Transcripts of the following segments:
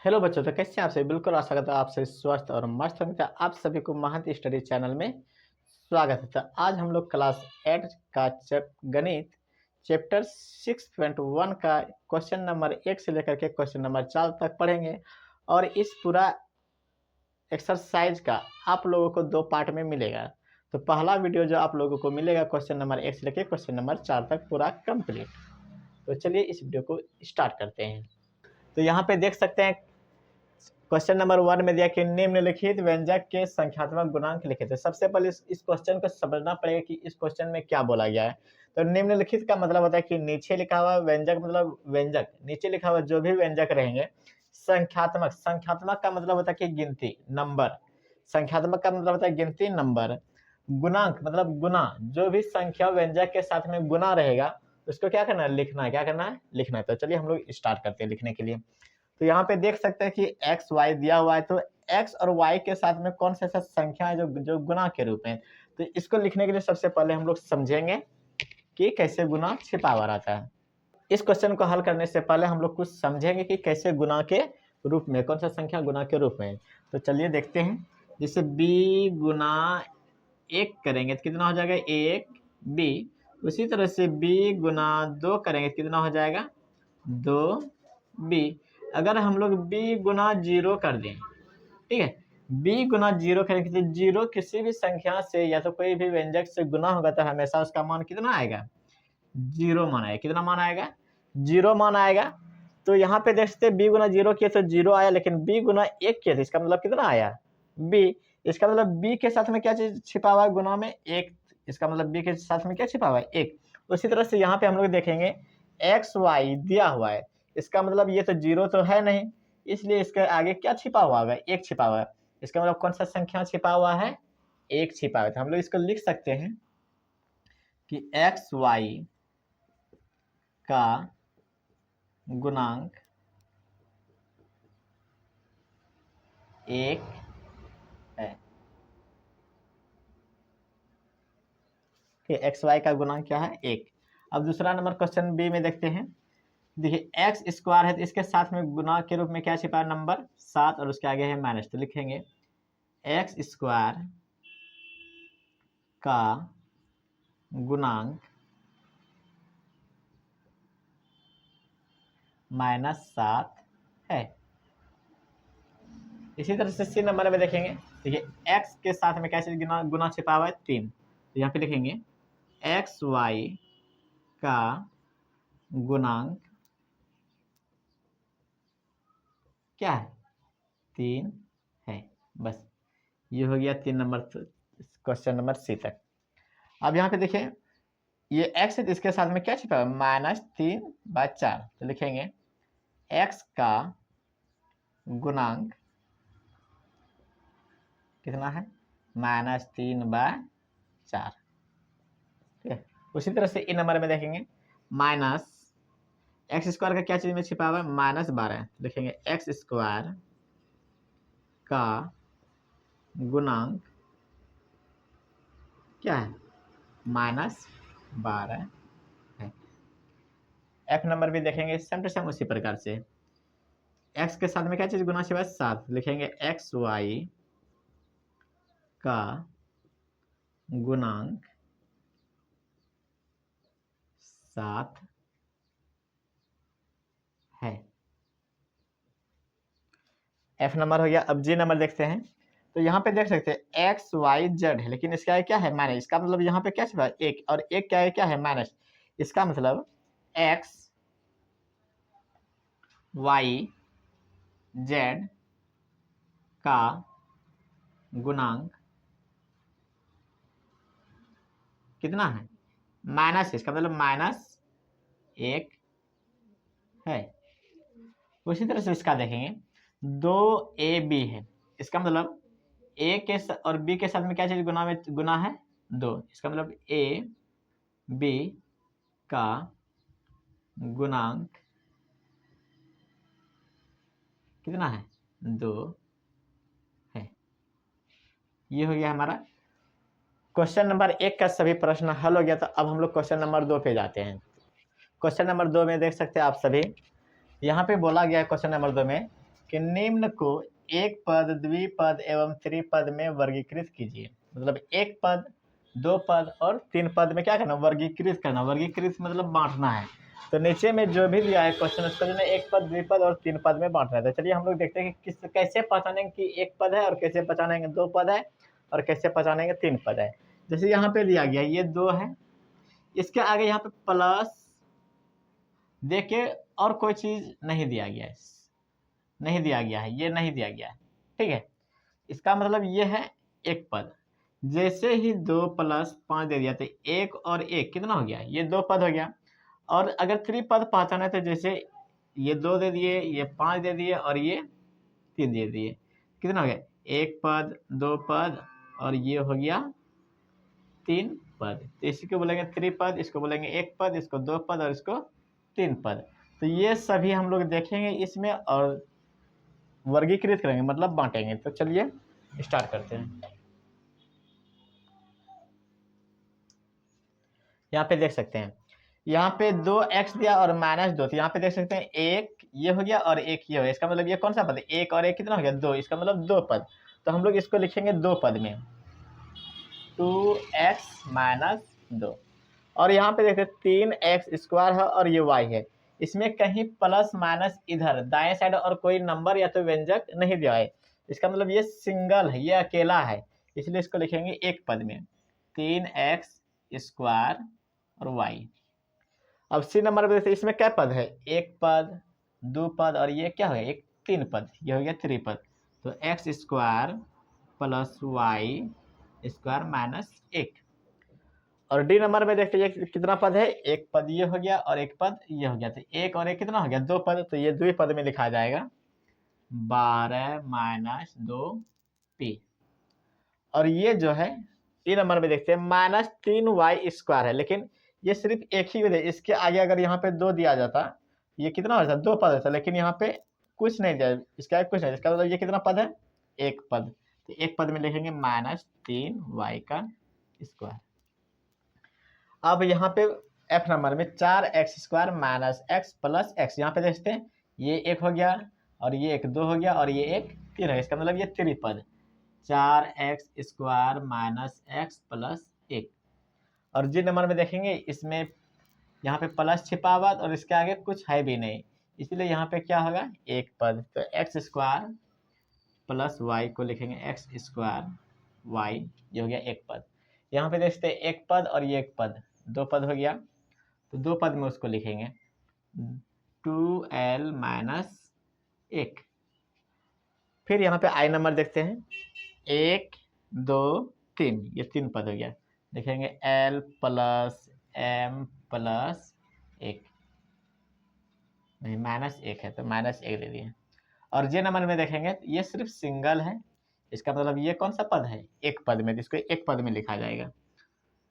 Hello बच्चों, तो कैसे हैं आप सभी? बिल्कुल आशा करता हूँ आप सभी स्वस्थ और मस्त होंगे। तो आप सभी को महंत स्टडी चैनल में स्वागत है। तो आज हम लोग क्लास 8 का गणित चैप्टर 6.1 का क्वेश्चन नंबर 1 से लेकर के क्वेश्चन नंबर 4 तक पढ़ेंगे। और इस पूरा एक्सरसाइज का आप लोगों को 2 पार्ट में मिलेगा। तो पहला वीडियो जो आप लोगों को मिलेगा क्वेश्चन नंबर 1 से लेकर क्वेश्चन नंबर 4 तक पूरा कंप्लीट। तो चलिए इस वीडियो को स्टार्ट करते हैं। तो यहाँ पे देख सकते हैं क्वेश्चन नंबर 1 में दिया कि निम्नलिखित व्यंजक के संख्यात्मक गुणांक लिखे थे। सबसे पहले इस क्वेश्चन को समझना पड़ेगा कि इस क्वेश्चन में क्या बोला गया है। तो निम्नलिखित का मतलब होता है कि नीचे लिखा हुआ व्यंजक, मतलब व्यंजक नीचे लिखा हुआ जो भी व्यंजक रहेंगे संख्यात्मक। संख्यात्मक का मतलब होता है कि गिनती, नंबर। संख्यात्मक का मतलब होता है गिनती, नंबर। गुणांक मतलब गुना, जो भी संख्या व्यंजक के साथ में गुना रहेगा उसको क्या करना है? लिखना है। क्या करना है? लिखना है। तो चलिए हम लोग स्टार्ट करते हैं लिखने के लिए। तो यहाँ पे देख सकते हैं कि एक्स वाई दिया हुआ है। तो एक्स और वाई के साथ में कौन सा ऐसा संख्या है जो गुना के रूप में। तो इसको लिखने के लिए सबसे पहले हम लोग समझेंगे कि कैसे गुना छिपा हुआ रहता है। इस क्वेश्चन को हल करने से पहले हम लोग कुछ समझेंगे कि कैसे गुना के रूप में, कौन सा संख्या गुना के रूप में। तो चलिए देखते हैं। जैसे बी गुना 1 करेंगे तो कितना हो जाएगा? 1 बी। उसी तरह से बी गुना 2 करेंगे तो कितना हो जाएगा? 2 बी। अगर हम लोग b गुना 0 कर दें, ठीक है, b गुना 0 करेंगे तो 0 किसी भी संख्या से या तो कोई भी व्यंजक से गुना होगा तो हमेशा उसका मान कितना आएगा? 0 मान आएगा। कितना मान आएगा? 0 मान आएगा। तो यहाँ पे देखते हैं b गुना 0 किए तो 0 आया, लेकिन b गुना 1 किए तो इसका मतलब कितना आया? b। इसका मतलब b के साथ में क्या चीज छिपा हुआ है? गुना में 1। इसका मतलब b के साथ में क्या छिपा हुआ है? 1। उसी तरह से यहाँ पे हम लोग देखेंगे एक्स वाई दिया हुआ है, इसका मतलब ये तो 0 तो है नहीं, इसलिए इसके आगे क्या छिपा हुआ होगा? 1 छिपा हुआ है। इसका मतलब कौन सा संख्या छिपा हुआ है? 1 छिपा हुआ है। तो हम लोग इसको लिख सकते हैं कि एक्स वाई का गुणांक 1 है। एक्स वाई का गुणांक क्या है? 1। अब दूसरा नंबर क्वेश्चन बी में देखते हैं। देखिए एक्स स्क्वायर है तो इसके साथ में गुना के रूप में क्या छिपा है? नंबर 7, और उसके आगे है माइनस। तो लिखेंगे एक्स स्क्वायर का गुणांक -7 है। इसी तरह से सी नंबर में देखेंगे। देखिए एक्स के साथ में क्या चीज गुना छिपा हुआ है? 3। तो यहाँ पे लिखेंगे एक्स वाई का गुणांक क्या है? 3 है। बस ये हो गया 3 नंबर, क्वेश्चन नंबर सी तक। अब यहाँ पे देखिए ये एक्स है तो इसके साथ में क्या छिपा है? -3/4। तो लिखेंगे एक्स का गुणांक कितना है? -3/4। ठीक है। उसी तरह से इन नंबर में देखेंगे माइनस एक्स स्क्वायर का क्या चीज में छिपा हुआ है? -12। लिखेंगे एक्स स्क्वायर का गुणांक क्या है? -12 है। एफ नंबर भी देखेंगे सेम टू सेम उसी प्रकार से। एक्स के साथ में क्या चीज गुना छिपा है? 7। लिखेंगे एक्स वाई का गुणांक 7 है। एफ नंबर हो गया। अब जी नंबर देखते हैं। तो यहाँ पे देख सकते हैं एक्स वाई जेड है, लेकिन इसका क्या है? माइनस। इसका मतलब यहाँ पे क्या छिपा है? 1, और 1 क्या है? क्या है? माइनस। इसका मतलब एक्स वाई जेड का गुणांक कितना है? माइनस। इसका मतलब -1 है। उसी तरह से इसका देखेंगे 2ab है। इसका मतलब ए के और बी के साथ में क्या चीज गुना है? 2। इसका मतलब ए बी का गुणांक कितना है? 2 है। ये हो गया हमारा क्वेश्चन नंबर 1 का सभी प्रश्न हल हो गया। तो अब हम लोग क्वेश्चन नंबर 2 पे जाते हैं। क्वेश्चन नंबर 2 में देख सकते हैं आप सभी, यहाँ पे बोला गया है क्वेश्चन नंबर 2 में कि निम्न को एक पद, द्विपद एवं त्रिपद में वर्गीकृत कीजिए। मतलब एक पद, दो पद और तीन पद में क्या करना, वर्गीकृत करना। वर्गीकृत मतलब बांटना है। तो नीचे में जो भी दिया है क्वेश्चन, उसको जो है एक पद, द्विपद और तीन पद में बांटना है। तो चलिए हम लोग देखते हैं कि कैसे पहचानेंगे कि एक पद है और कैसे पहचानेंगे दो पद है और कैसे पहचानेंगे तीन पद है। जैसे यहाँ पे दिया गया ये दो है, इसके आगे यहाँ पे प्लस देके और कोई चीज नहीं दिया गया है, नहीं दिया गया है, ये नहीं दिया गया है, ठीक है। इसका मतलब ये है एक पद। जैसे ही 2 + 5 दे दिया तो एक और एक कितना हो गया, ये दो पद हो गया। और अगर त्रिपद पहचाना है तो जैसे ये 2 दे दिए, ये 5 दे दिए और ये 3 दे दिए, कितना हो गया, एक पद, दो पद और ये हो गया 3 पद। तो इसी को बोलेंगे त्रिपद, इसको बोलेंगे एक पद, इसको दो पद और इसको 3 पद। तो ये सभी हम लोग देखेंगे इसमें और वर्गीकृत करेंगे, मतलब बांटेंगे। तो चलिए स्टार्ट करते हैं। यहाँ पे देख सकते हैं, यहाँ पे 2x दिया और -2, तो यहाँ पे देख सकते हैं एक ये हो गया और एक ये हो गया। इसका मतलब ये कौन सा पद है, एक और एक कितना हो गया, दो। इसका मतलब दो पद। तो हम लोग इसको लिखेंगे दो पद में, 2x - 2। और यहाँ पे देखते 3x² है और ये y है। इसमें कहीं प्लस माइनस इधर दाएं साइड और कोई नंबर या तो व्यंजक नहीं दिया है। इसका मतलब ये सिंगल है, ये अकेला है, इसलिए इसको लिखेंगे एक पद में, 3x² और y। अब सी नंबर पे देखते इसमें क्या पद है, एक पद, दो पद और ये क्या हो गया, एक तीन पद, ये हो गया त्रिपद। तो x² + y² - 1। और डी नंबर में देखते हैं कितना पद है, एक पद ये हो गया और एक पद ये हो गया। तो एक और एक कितना हो गया, दो पद। तो ये द्विपद में लिखा जाएगा 12 - 2p। और ये जो है टी नंबर में देखते हैं -3y² है, लेकिन ये सिर्फ एक ही है। इसके आगे अगर यहाँ पे दो दिया जाता, ये कितना हो जाता, दो पद होता, लेकिन यहाँ पे कुछ नहीं दिया, इसके आगे कुछ नहीं। इसका मतलब ये कितना पद है, एक पद। तो एक पद में लिखेंगे -3y²। अब यहाँ पे एफ नंबर में 4x² - x + x, यहाँ पे देखते हैं ये एक हो गया और ये एक दो हो गया और ये एक तीन है। इसका मतलब ये त्रिपद, 4x² - x + 1। और जी नंबर में देखेंगे इसमें यहाँ पे प्लस छिपा हुआ और इसके आगे कुछ है भी नहीं, इसलिए यहाँ पे क्या होगा, एक पद। तो x² + y को लिखेंगे x² y, ये हो गया एक पद। यहाँ पे देखते हैं एक पद और ये एक पद, दो पद हो गया। तो दो पद में उसको लिखेंगे 2l - 1। फिर यहाँ पे आई नंबर देखते हैं, 1 2 3, ये तीन पद हो गया। लिखेंगे l + m + 1, नहीं -1 है तो -1 दे दिए। और जे नंबर में देखेंगे ये सिर्फ सिंगल है, इसका मतलब ये कौन सा पद है, एक पद में, जिसको एक पद में लिखा जाएगा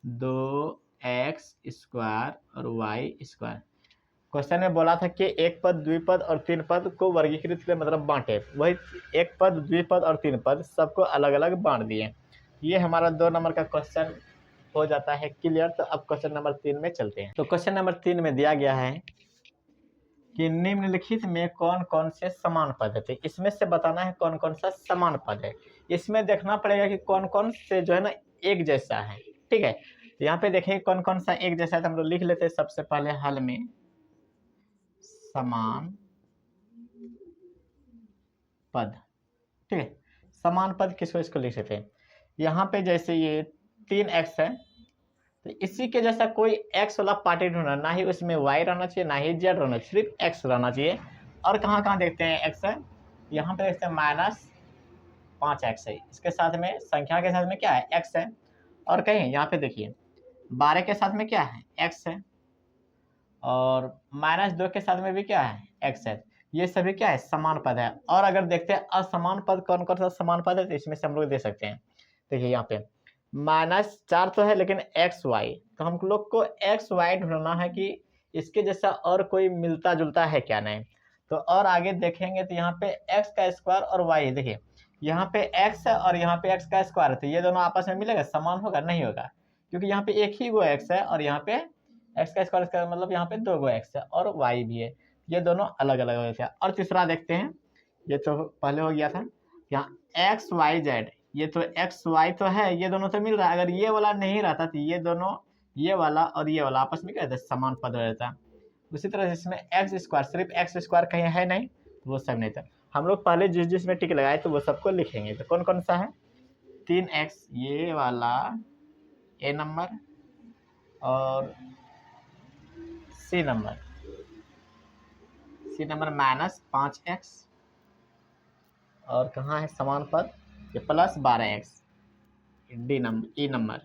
2x² और y²। क्वेश्चन में बोला था कि एक पद, द्विपद और तीन पद को वर्गीकृत करें, मतलब बांटे। वही एक पद, द्विपद और तीन पद सबको अलग अलग बांट दिए। ये हमारा 2 नंबर का क्वेश्चन हो जाता है क्लियर। तो अब क्वेश्चन नंबर 3 में चलते हैं। तो क्वेश्चन नंबर 3 में दिया गया है कि निम्नलिखित में कौन कौन से समान पद थे। इसमें से बताना है कौन कौन सा समान पद है। इसमें देखना पड़ेगा कि कौन कौन से जो है ना एक जैसा है, ठीक है। तो यहाँ पे देखें कौन कौन सा एक जैसा है, तो हम लोग लिख लेते हैं सबसे पहले हल में समान पद, ठीक है। समान पद किसको, इसको लिख सकते हैं। यहाँ पे जैसे ये 3x है, तो इसी के जैसा कोई x वाला पार्टी ढूंढना, ना ही उसमें y रहना चाहिए ना ही z रहना चाहिए, सिर्फ x रहना चाहिए। और कहाँ कहाँ देखते हैं x है, यहाँ पे देखते हैं -5x है, इसके साथ में संख्या के साथ में क्या है, x है। और कहीं यहाँ पे देखिए 12 के साथ में क्या है, x है। और -2 के साथ में भी क्या है, x है। ये सभी क्या है, समान पद है। और अगर देखते हैं असमान पद कौन कौन सा समान पद है, तो इसमें से हम लोग दे सकते हैं। देखिए यहाँ पे -4 तो है लेकिन xy, तो हम लोग को xy ढूंढना है कि इसके जैसा और कोई मिलता जुलता है क्या, नहीं। तो और आगे देखेंगे तो यहाँ पे x² और y, देखिए यहाँ पे x है और यहाँ पे x², है तो ये दोनों आपस में मिलेगा, समान होगा, नहीं होगा, क्योंकि यहाँ पे एक ही गो x है और यहाँ पे x², इसका मतलब यहाँ पे दो गो x है और y भी है, ये दोनों अलग अलग हो गए। और तीसरा देखते हैं, ये तो पहले हो गया था। यहाँ एक्स वाई जेड, ये तो एक्स वाई तो है, ये दोनों तो मिल रहा है। अगर ये वाला नहीं रहता तो ये दोनों, ये वाला और ये वाला आपस में क्या रहता है, समान पद रहता। उसी तरह से इसमें एक्स स्क्वायर, सिर्फ एक्स स्क्वायर कहीं है नहीं, तो वो सब नहीं था। हम लोग पहले जिस जिसमें टिक लगाए तो वो सबको लिखेंगे। तो कौन कौन सा है, 3x ये वाला ए नंबर और सी नंबर, माइनस 5x, और कहाँ है समान पद, ये प्लस 12x, डी नंबर, ई नंबर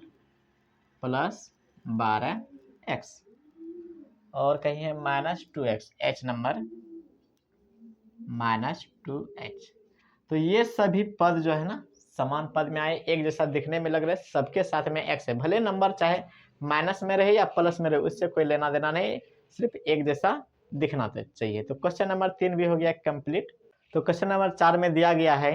प्लस 12x, और कहीं है minus 2x, H number minus 2h। तो ये सभी पद जो है ना समान पद में आए, एक जैसा दिखने में लग रहे, सबके साथ में x है, भले नंबर चाहे माइनस में रहे या प्लस में रहे, उससे कोई लेना देना नहीं, सिर्फ एक जैसा दिखना चाहिए। तो क्वेश्चन नंबर 3 भी हो गया कंप्लीट। तो क्वेश्चन नंबर 4 में दिया गया है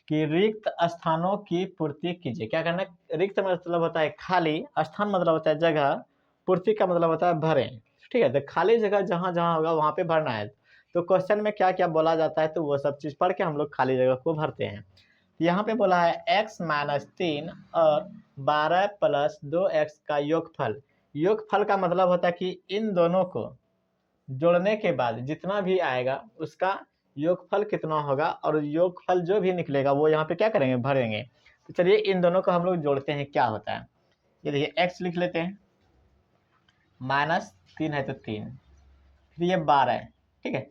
कि रिक्त स्थानों की पूर्ति कीजिए। क्या करना है, रिक्त मतलब होता है खाली, स्थान मतलब होता है जगह, पूर्ति का मतलब होता है भरें। ठीक है, तो खाली जगह जहाँ जहाँ होगा वहाँ पे भरना है। तो क्वेश्चन में क्या क्या बोला जाता है तो वो सब चीज़ पढ़ के हम लोग खाली जगह को भरते हैं। यहाँ पे बोला है x माइनस 3 और 12 प्लस 2x का योगफल। योगफल का मतलब होता है कि इन दोनों को जोड़ने के बाद जितना भी आएगा उसका योगफल कितना होगा, और योगफल जो भी निकलेगा वो यहाँ पे क्या करेंगे, भरेंगे। तो चलिए इन दोनों को हम लोग जोड़ते हैं, क्या होता है। ये देखिए x लिख लेते हैं, माइनस 3 है तो 3, फिर ये 12 है। ठीक है,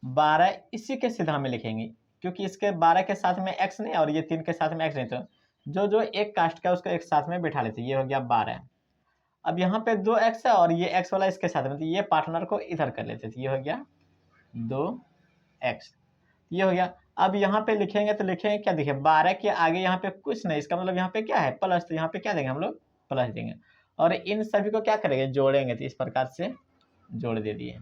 12 इसी के सीधा में लिखेंगे, क्योंकि इसके 12 के साथ में x नहीं और ये 3 के साथ में x नहीं, तो जो जो एक कास्ट का उसको एक साथ में बिठा लेते हैं। ये हो गया 12। अब यहाँ पे 2x है और ये x वाला इसके साथ में, तो ये पार्टनर को इधर कर लेते थे। ये हो गया 2x, ये हो गया। अब यहाँ पे लिखेंगे तो लिखेंगे क्या, देखिए 12 के आगे यहाँ पे कुछ नहीं, इसका मतलब यहाँ पे क्या है प्लस, तो यहाँ पे क्या देंगे हम लोग, प्लस देंगे। और इन सभी को क्या करेंगे, जोड़ेंगे। तो इस प्रकार से जोड़ दे दिए।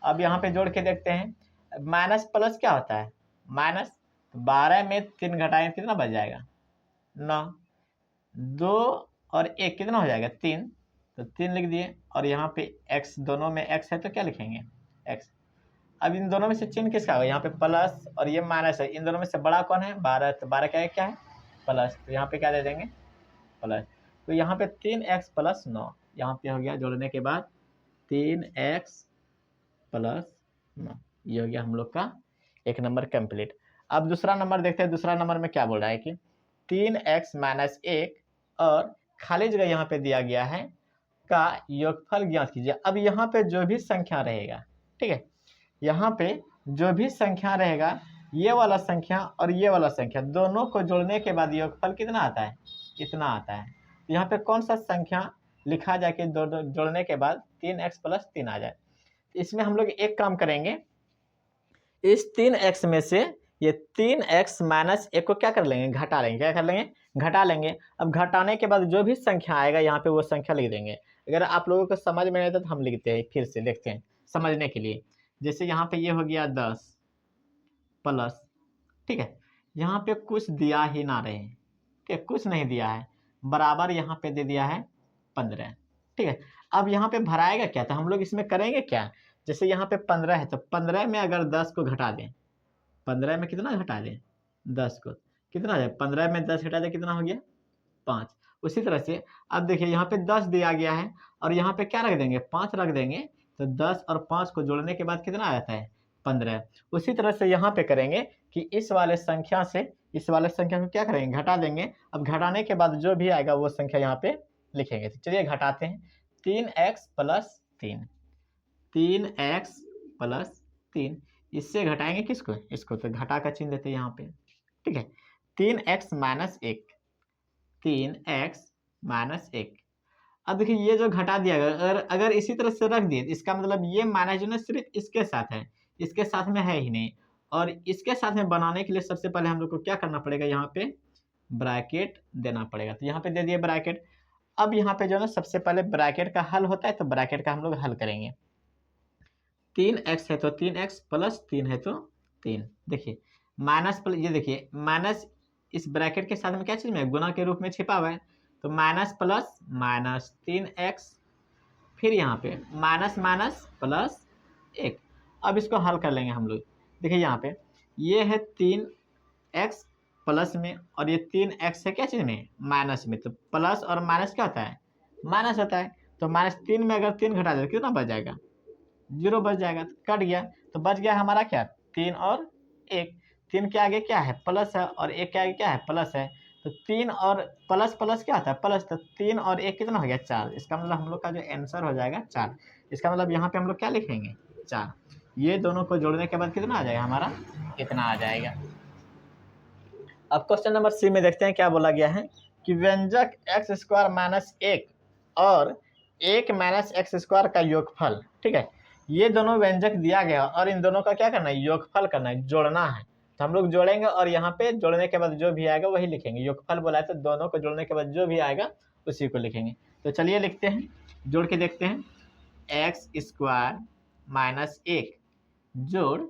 अब यहाँ पे जोड़ के देखते हैं, माइनस प्लस क्या होता है, माइनस। 12 में 3 घटाएं कितना बच जाएगा, 9। 2 और 1 कितना हो जाएगा, 3, तो 3 लिख दिए। और यहाँ पे x, दोनों में x है तो क्या लिखेंगे, x। अब इन दोनों में से चिन्ह किसका होगा, यहाँ पे प्लस और ये माइनस है, इन दोनों में से बड़ा कौन है, 12, तो 12 क्या है प्लस, तो यहाँ पे क्या दे देंगे, प्लस। तो यहाँ पे 3x प्लस 9, यहाँ पे हो गया जोड़ने के बाद 3x प्लस 9, ये हो गया हम लोग का एक नंबर कंप्लीट। अब दूसरा नंबर देखते हैं, दूसरा नंबर में क्या बोल रहा है कि 3x माइनस 1 और खाली जगह यहाँ पे दिया गया है का योगफल ज्ञात कीजिए। अब यहाँ पे जो भी संख्या रहेगा, ठीक है, यहाँ पे जो भी संख्या रहेगा, ये वाला संख्या और ये वाला संख्या दोनों को जोड़ने के बाद योगफल कितना आता है, इतना आता है। तो यहाँ पे कौन सा संख्या लिखा जाए कि जोड़ने के बाद 3x प्लस 3 आ जाए। इसमें हम लोग एक काम करेंगे, इस 3x में से ये 3x माइनस 1 को क्या कर लेंगे, घटा लेंगे। क्या कर लेंगे, घटा लेंगे। अब घटाने के बाद जो भी संख्या आएगा यहाँ पे वो संख्या लिख देंगे। अगर आप लोगों को समझ में नहीं आता तो हम लिखते हैं, फिर से देखते हैं समझने के लिए। जैसे यहाँ पे ये हो गया 10 प्लस, ठीक है, यहाँ पे कुछ दिया ही ना रहे, ठीक है, कुछ नहीं दिया है, बराबर यहाँ पे दे दिया है 15। ठीक है, अब यहाँ पे भराएगा क्या, तो हम लोग इसमें करेंगे क्या, जैसे यहाँ पे 15 है तो 15 में अगर 10 को घटा दें, 15 में कितना घटा दें, 10 को, कितना है, 15 में 10 घटा दें कितना हो गया, 5। उसी तरह से अब देखिए यहाँ पे 10 दिया गया है और यहाँ पे क्या रख देंगे, 5 रख देंगे, तो 10 और 5 को जोड़ने के बाद कितना आता है, 15। उसी तरह से यहाँ पे करेंगे कि इस वाले संख्या से इस वाले संख्या को क्या करेंगे, घटा देंगे। अब घटाने के बाद जो भी आएगा वो संख्या यहाँ पे लिखेंगे। तो चलिए घटाते हैं, 3x प्लस 3, 3x प्लस 3, इससे घटाएंगे किसको, इसको, तो घटा का चिन्ह देते हैं यहाँ पे। ठीक है, 3x माइनस 1, 3x माइनस 1। अब देखिए ये जो घटा दिया गया, अगर इसी तरह से रख दिए, इसका मतलब ये माइनस जो ना सिर्फ इसके साथ है, इसके साथ में है ही नहीं। और इसके साथ में बनाने के लिए सबसे पहले हम लोग को क्या करना पड़ेगा, यहाँ पे ब्रैकेट देना पड़ेगा। तो यहाँ पे दे दिए ब्रैकेट। अब यहाँ पे जो ना सबसे पहले ब्रैकेट का हल होता है, तो ब्रैकेट का हम लोग हल करेंगे। 3x है तो 3x प्लस 3 है तो 3। देखिए माइनस प्लस, ये देखिए माइनस इस ब्रैकेट के साथ में क्या चीज़ में गुना के रूप में छिपा हुआ है, तो माइनस प्लस माइनस 3x, फिर यहाँ पे माइनस माइनस प्लस 1। अब इसको हल कर लेंगे हम लोग। देखिए यहाँ पे ये है 3x प्लस में, और ये 3x है क्या चीज़ में, माइनस में। तो प्लस और माइनस क्या होता है, माइनस होता है। तो -3 में अगर 3 घटा दे तो कितना बच जाएगा, 0 बच जाएगा। तो कट गया, तो बच गया हमारा क्या, 3 और 1। 3 के आगे क्या है, प्लस है, और 1 के आगे क्या है, प्लस है। तो 3 और प्लस प्लस क्या होता है, प्लस। तो 3 और 1 कितना हो गया, 4। इसका मतलब हम लोग का जो आंसर हो जाएगा 4। इसका मतलब यहाँ पे हम लोग क्या लिखेंगे, 4। ये दोनों को जोड़ने के बाद कितना आ जाएगा हमारा, इतना आ जाएगा। अब क्वेश्चन नंबर सी में देखते हैं क्या बोला गया है कि व्यंजक एक्स स्क्वायर माइनस 1 और 1 माइनस एक्स स्क्वायर का योगफल, ठीक है। ये दोनों व्यंजक दिया गया और इन दोनों का क्या करना है, योगफल करना है, जोड़ना है। तो हम लोग जोड़ेंगे और यहाँ पे जोड़ने के बाद जो भी आएगा वही लिखेंगे। योगफल बोला है तो दोनों को जोड़ने के बाद जो भी आएगा उसी को लिखेंगे। तो चलिए लिखते हैं, जोड़ के देखते हैं। एक्स स्क्वायर माइनस 1 जोड़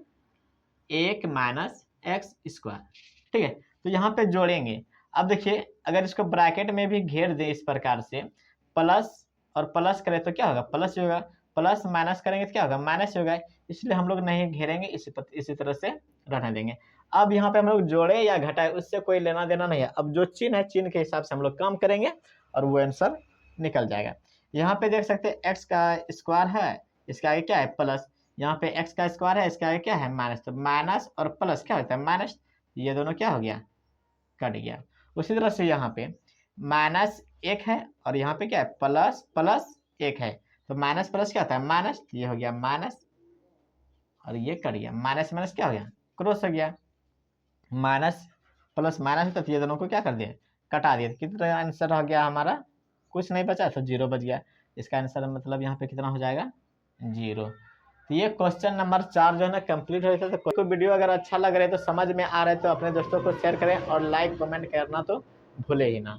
1 माइनस एक्स स्क्वायर, ठीक है। तो यहाँ पे जोड़ेंगे। अब देखिए अगर इसको ब्रैकेट में भी घेर दे इस प्रकार से, प्लस और प्लस करें तो क्या होगा, प्लस होगा, प्लस माइनस करेंगे तो क्या होगा, माइनस होगा। इसलिए हम लोग नहीं घेरेंगे, इसी तरह से रहने देंगे। अब यहाँ पे हम लोग जोड़े या घटाए उससे कोई लेना देना नहीं है। अब जो चिन्ह है चिन्ह के हिसाब से हम लोग काम करेंगे और वो आंसर निकल जाएगा। यहाँ पे देख सकते हैं एक्स का स्क्वायर है, इसके आगे क्या है, प्लस। यहाँ पे एक्स का स्क्वायर है, इसके आगे क्या है, माइनस। तो माइनस और प्लस क्या होता है, माइनस। ये दोनों क्या हो गया, कट गया। उसी तरह से यहाँ पे -1 है और यहाँ पे क्या है, प्लस प्लस 1 है। तो माइनस प्लस क्या होता है, माइनस। ये हो गया माइनस और ये कट गया, माइनस माइनस क्या हो गया, क्रॉस हो गया। माइनस प्लस माइनस, तो ये दोनों को क्या कर दिया, कटा दिया। कितना आंसर हो गया हमारा, कुछ नहीं बचा तो 0 बच गया। इसका आंसर मतलब यहाँ पे कितना हो जाएगा, 0। तो ये क्वेश्चन नंबर 4 जो है ना कंप्लीट हो जाता है। तो कोई वीडियो अगर अच्छा लग रहा है तो समझ में आ रहा है तो अपने दोस्तों को शेयर करें और लाइक कमेंट करना तो भूले ही ना।